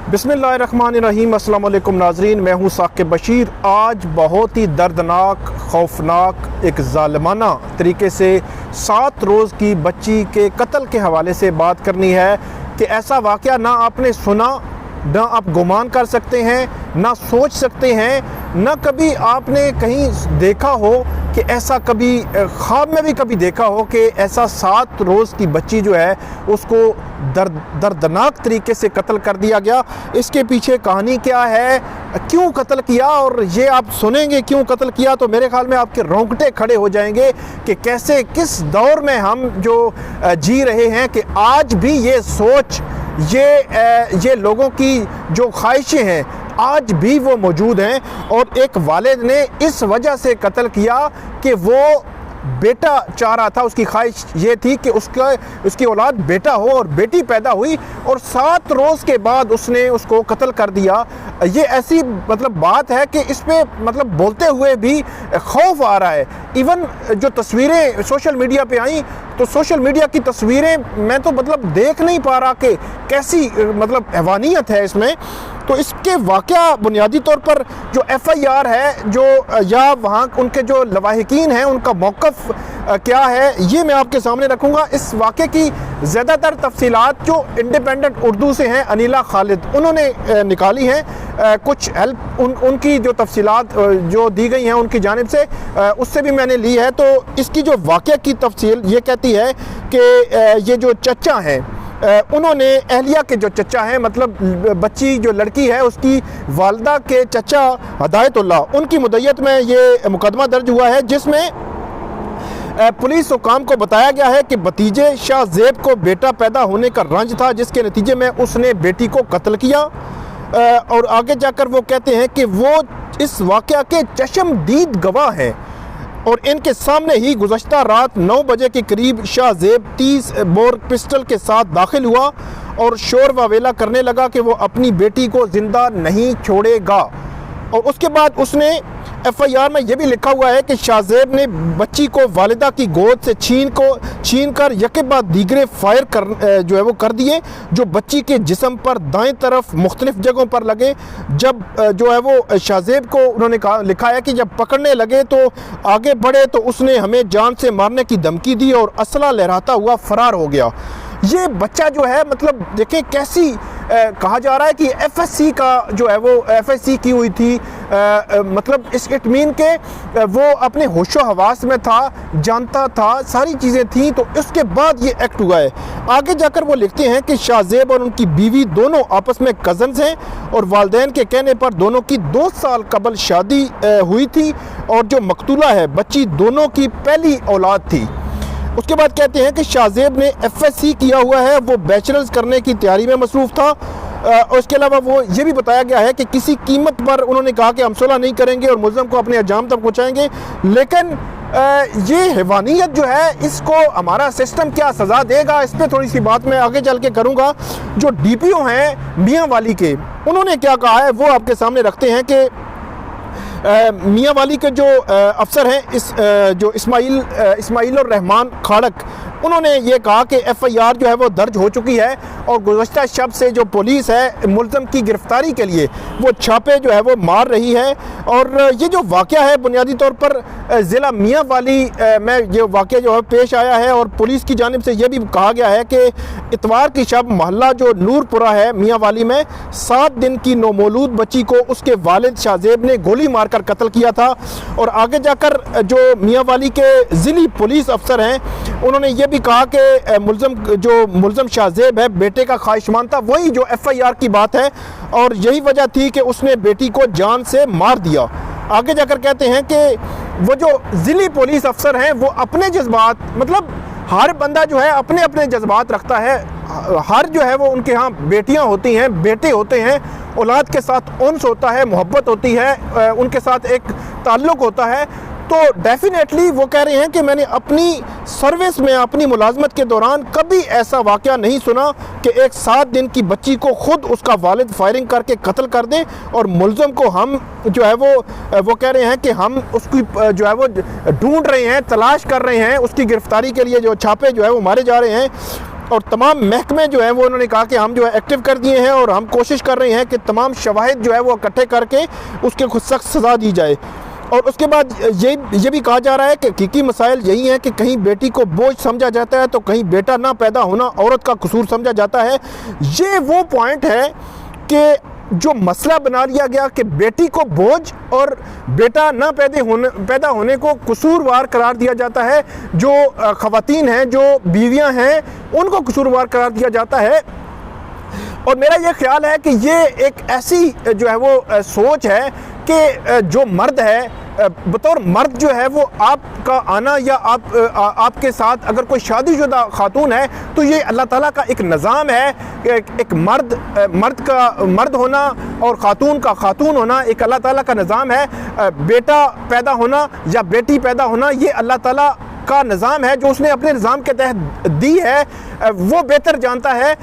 बिस्मिल्लाहिर्रहमानिर्रहीम। अस्सलाम वालेकुम नाज़रीन, मैं हूँ साकिब बशीर। आज बहुत ही दर्दनाक, खौफनाक, एक ज़ालिमाना तरीके से 7 रोज़ की बच्ची के कत्ल के हवाले से बात करनी है कि ऐसा वाक़या ना आपने सुना, ना आप गुमान कर सकते हैं, ना सोच सकते हैं, ना कभी आपने कहीं देखा हो कि ऐसा कभी ख्वाब में भी कभी देखा हो कि ऐसा 7 रोज़ की बच्ची जो है उसको दर्दनाक तरीके से कत्ल कर दिया गया। इसके पीछे कहानी क्या है, क्यों कत्ल किया, और ये आप सुनेंगे क्यों कत्ल किया तो मेरे ख्याल में आपके रोंगटे खड़े हो जाएंगे कि कैसे, किस दौर में हम जो जी रहे हैं कि आज भी ये सोच, ये लोगों की जो ख्वाहिशें हैं आज भी वो मौजूद हैं। और एक वालिद ने इस वजह से कत्ल किया कि वो बेटा चाह रहा था, उसकी ख्वाहिश ये थी कि उसकी औलाद बेटा हो, और बेटी पैदा हुई और 7 रोज़ के बाद उसने उसको कत्ल कर दिया। ये ऐसी बात है कि इस पे बोलते हुए भी खौफ आ रहा है। इवन जो तस्वीरें सोशल मीडिया पे आई तो सोशल मीडिया की तस्वीरें मैं तो देख नहीं पा रहा कि कैसी हैवानियत है इसमें। तो इसके वाक़या बुनियादी तौर पर जो FIR है, जो या वहाँ उनके जो लवाहिकीन हैं उनका मौक़िफ़ क्या है, ये मैं आपके सामने रखूँगा। इस वाक़े की ज़्यादातर तफसीलात जो इंडिपेंडेंट उर्दू से हैं, अनीला खालिद उन्होंने निकाली हैं। कुछ हेल्प उनकी जो तफसीलात जो दी गई हैं उनकी जानिब से, उससे भी मैंने ली है। तो इसकी जो वाक़े की तफसील ये कहती है कि ये जो चचा हैं, उन्होंने अहलिया के जो चचा हैं, बच्ची जो लड़की है उसकी वालदा के चचा हदायतुल्लाह, उनकी मुद्दत में ये मुकदमा दर्ज हुआ है जिसमें पुलिस हुकाम को बताया गया है कि भतीजे शाहजेब को बेटा पैदा होने का रंज था, जिसके नतीजे में उसने बेटी को कत्ल किया। और आगे जाकर वो कहते हैं कि वो इस वाक़या के चश्मदीद गवाह हैं और इनके सामने ही गुज़श्ता रात 9 बजे के करीब शाहजेब 30 बोर पिस्टल के साथ दाखिल हुआ और शोर वावेला करने लगा कि वो अपनी बेटी को ज़िंदा नहीं छोड़ेगा। और उसके बाद उसने FIR में यह भी लिखा हुआ है कि शाहजेब ने बच्ची को वालिदा की गोद से छीन कर यके बाद दीगरे फायर कर दिए, जो बच्ची के जिस्म पर दाएं तरफ मुख्तलिफ जगहों पर लगे। जब वो शाहजेब को उन्होंने लिखा है कि जब पकड़ने लगे तो आगे बढ़े तो उसने हमें जान से मारने की धमकी दी और असला लहराता हुआ फरार हो गया। ये बच्चा जो है देखें कैसी कहा जा रहा है कि FSC का जो है वो FSC की हुई थी, इस इट मीन के वो अपने होशो हवास में था, जानता था, सारी चीज़ें थी, तो इसके बाद ये एक्ट हुआ है। आगे जाकर वो लिखते हैं कि शाहजेब और उनकी बीवी दोनों आपस में कज़न्स हैं और वालिदैन के कहने पर दोनों की 2 साल कबल शादी हुई थी और जो मकतूला है बच्ची दोनों की पहली औलाद थी। उसके बाद कहते हैं कि शाहजेब ने FSC किया हुआ है, वो बैचलर्स करने की तैयारी में मसरूफ़ था। उसके अलावा वो ये भी बताया गया है कि किसी कीमत पर उन्होंने कहा कि हम सुलह नहीं करेंगे और मुल्ज़म को अपने अंजाम तक पहुँचाएंगे। लेकिन ये हैवानियत जो है, इसको हमारा सिस्टम क्या सज़ा देगा, इस पर थोड़ी सी बात मैं आगे चल के करूँगा। जो DPO हैं मियाँ वाली के, उन्होंने क्या कहा है वो आपके सामने रखते हैं कि मियाँ वाली के जो अफसर हैं जो इस्माइल और रहमान खाड़क, उन्होंने ये कहा कि FIR जो है वो दर्ज हो चुकी है और गुज़श्ता शब से जो पुलिस है मुल्ज़म की गिरफ़्तारी के लिए वो छापे जो है वो मार रही है। और ये जो वाक़या है बुनियादी तौर पर ज़िला मियाँ वाली में ये वाक़या जो है पेश आया है और पुलिस की जानिब से ये भी कहा गया है कि इतवार की शब मोहल्ला जो नूरपुरा है मियाँ वाली में 7 दिन की नौमौलूद बच्ची को उसके वालिद शाहजेब ने गोली मारकर कत्ल किया था। और आगे जाकर जो मियाँ वाली के ज़िली पुलिस अफसर हैं उन्होंने ये भी कहा कि मुल्ज़म शाहजेब है बेटे का ख्वाहिशमंद था, वही जो FIR की बात है, और यही वजह थी कि उसने बेटी को जान से मार दिया। आगे जाकर कहते हैं कि वो जो ज़िली पुलिस अफसर हैं वो अपने जज्बात, हर बंदा जो है अपने अपने जज्बात रखता है, हर जो है वो उनके यहाँ बेटियाँ होती हैं, बेटे होते हैं, औलाद के साथ उन्स होता है, मोहब्बत होती है, उनके साथ एक ताल्लुक़ होता है। तो डेफिनेटली वो कह रहे हैं कि मैंने अपनी सर्विस में, अपनी मुलाजमत के दौरान कभी ऐसा वाक़या नहीं सुना कि एक 7 दिन की बच्ची को ख़ुद उसका वालिद फायरिंग करके कत्ल कर दे और मुल्ज़म को हम जो है वो कह रहे हैं कि हम उसकी जो है वो ढूंढ रहे हैं, तलाश कर रहे हैं, उसकी गिरफ़्तारी के लिए जो छापे जो है वो मारे जा रहे हैं। और तमाम महकमे जो हैं वो उन्होंने कहा कि हम जो है एक्टिव कर दिए हैं और हम कोशिश कर रहे हैं कि तमाम शवाहिद जो है वो इकट्ठे करके उसके खुद सख्त सज़ा दी जाए। और उसके बाद ये भी कहा जा रहा है कि हकीकी मसाइल यही हैं कि कहीं बेटी को बोझ समझा जाता है तो कहीं बेटा ना पैदा होना औरत का कसूर समझा जाता है। ये वो पॉइंट है कि जो मसला बना लिया गया कि बेटी को बोझ और बेटा ना पैदा होने को कसूरवार करार दिया जाता है, जो ख़वातीन हैं, जो बीवियां हैं, उनको कसूरवार करार दिया जाता है। और मेरा ये ख्याल है कि ये एक ऐसी जो है वो सोच है कि जो मर्द है बतौर मर्द जो है वो आपका आना या आपके साथ अगर कोई शादीशुदा खातून है तो ये अल्लाह ताला का एक निज़ाम है। एक मर्द होना और खातून का खातून होना एक अल्लाह ताला का निज़ाम है। बेटा पैदा होना या बेटी पैदा होना ये अल्लाह ताला का निज़ाम है जो उसने अपने निज़ाम के तहत दी है, वो बेहतर जानता है।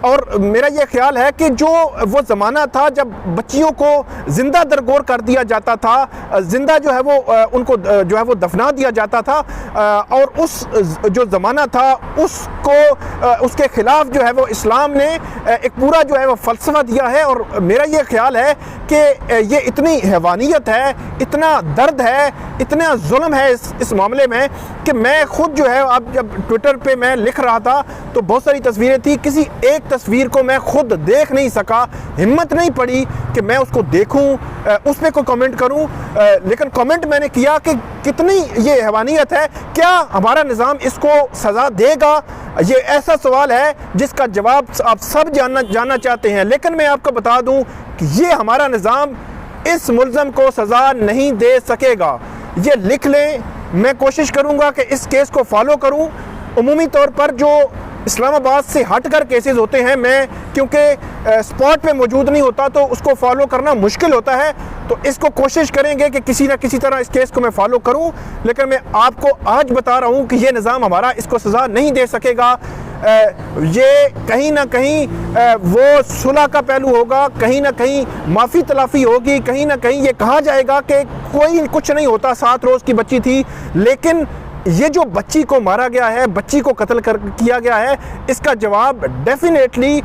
और मेरा ये ख्याल है कि जो वो ज़माना था जब बच्चियों को ज़िंदा दरगोर कर दिया जाता था, ज़िंदा जो है वो उनको जो है वो दफना दिया जाता था, और उस जो ज़माना था उसके ख़िलाफ़ जो है वो इस्लाम ने एक पूरा जो है वो फ़लसफ़ा दिया है। और मेरा ये ख्याल है कि ये इतनी हैवानियत है, इतना दर्द है, इतना जुल्म है इस मामले में कि मैं ख़ुद जो है अब जब ट्विटर पे मैं लिख रहा था तो बहुत सारी तस्वीरें थी, किसी एक तस्वीर को मैं खुद देख नहीं सका, हिम्मत नहीं पड़ी कि मैं उसको देखूं, उस पर कोई कमेंट करूं, लेकिन कमेंट मैंने किया कि कितनी ये हैवानियत है, क्या हमारा निज़ाम इसको सज़ा देगा? ये ऐसा सवाल है जिसका जवाब आप सब जानना चाहते हैं। लेकिन मैं आपको बता दूं कि ये हमारा निज़ाम इस मुल्ज़म को सज़ा नहीं दे सकेगा। ये लिख लें, मैं कोशिश करूँगा कि इस केस को फॉलो करूँ। उमूमी तौर पर जो इस्लामाबाद से हट कर केसेस होते हैं, मैं क्योंकि स्पॉट पे मौजूद नहीं होता तो उसको फॉलो करना मुश्किल होता है, तो इसको कोशिश करेंगे कि किसी ना किसी तरह इस केस को मैं फॉलो करूं। लेकिन मैं आपको आज बता रहा हूं कि ये निज़ाम हमारा इसको सज़ा नहीं दे सकेगा। ये कहीं ना कहीं वो सुलह का पहलू होगा, कहीं ना कहीं माफ़ी तलाफ़ी होगी, कहीं ना कहीं ये कहा जाएगा कि कोई कुछ नहीं होता, 7 रोज़ की बच्ची थी। लेकिन ये जो बच्ची को मारा गया है, बच्ची को कत्ल किया गया है, इसका जवाब डेफिनेटली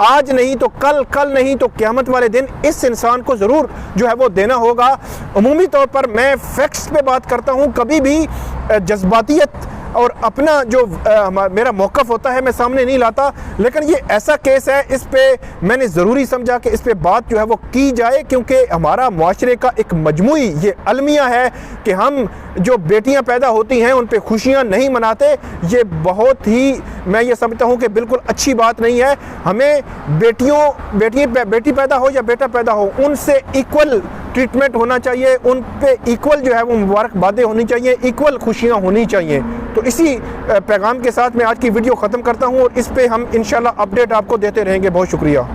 आज नहीं तो कल नहीं तो क़यामत वाले दिन इस इंसान को ज़रूर जो है वो देना होगा। उमूमी तौर पर मैं फैक्ट्स पे बात करता हूँ, कभी भी जज्बातियत और अपना जो मेरा मौक़िफ़ होता है मैं सामने नहीं लाता। लेकिन ये ऐसा केस है, इस पे मैंने ज़रूरी समझा कि इस पे बात जो है वो की जाए, क्योंकि हमारा मुआशरे का एक मजमूई ये अलमिया है कि हम जो बेटियां पैदा होती हैं उन पे खुशियां नहीं मनाते। ये बहुत ही, मैं ये समझता हूँ कि बिल्कुल अच्छी बात नहीं है। हमें बेटी पैदा हो या बेटा पैदा हो, उनसे इक्वल ट्रीटमेंट होना चाहिए, उन पे इक्वल जो है वो मुबारकबादें होनी चाहिए, इक्वल खुशियाँ होनी चाहिए। तो इसी पैगाम के साथ मैं आज की वीडियो ख़त्म करता हूँ और इस पे हम इंशाल्लाह अपडेट आपको देते रहेंगे। बहुत शुक्रिया।